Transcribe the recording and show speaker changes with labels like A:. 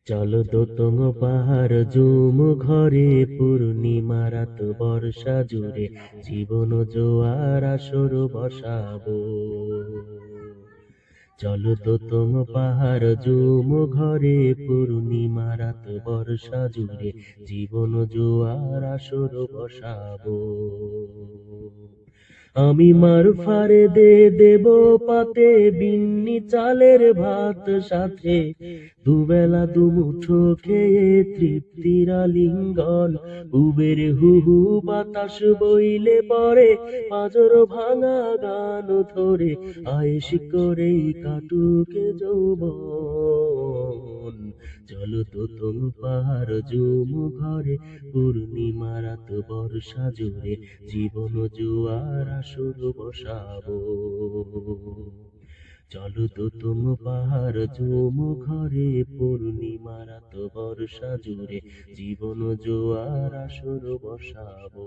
A: চলো দোতং পাহাড় জুম ঘরে পূর্ণিমা রাত বর্ষা জুড়ে জীবন জোয়ার আসর বসাবো। চলো দোতং পাহাড় জুম ঘরে পূর্ণিমা রাত বর্ষা জুড়ে জীবন জোয়ার আসর বসাবো। আমি মার ফারে দেব পাতে বিন্নি চালের ভাত সাথে, দুবেলা দুমুঠো খেয়ে তৃপ্তির আলিঙ্গন। উবের হু হু বাতাস বইলে পরে পাজর ভাঙা গান ধরে আয়েশ করেই কাটুকে যৌবন। চলো দোতং পাহাড় জুম ঘরে পূর্ণিমা রাত বর্ষা জুড়ে জীবন জোয়ার আসর বসাবো। চলো দোতং পাহাড় জুম ঘরে পূর্ণিমা রাত বর্ষা জুড়ে জীবন জোয়ার আসর বসাবো।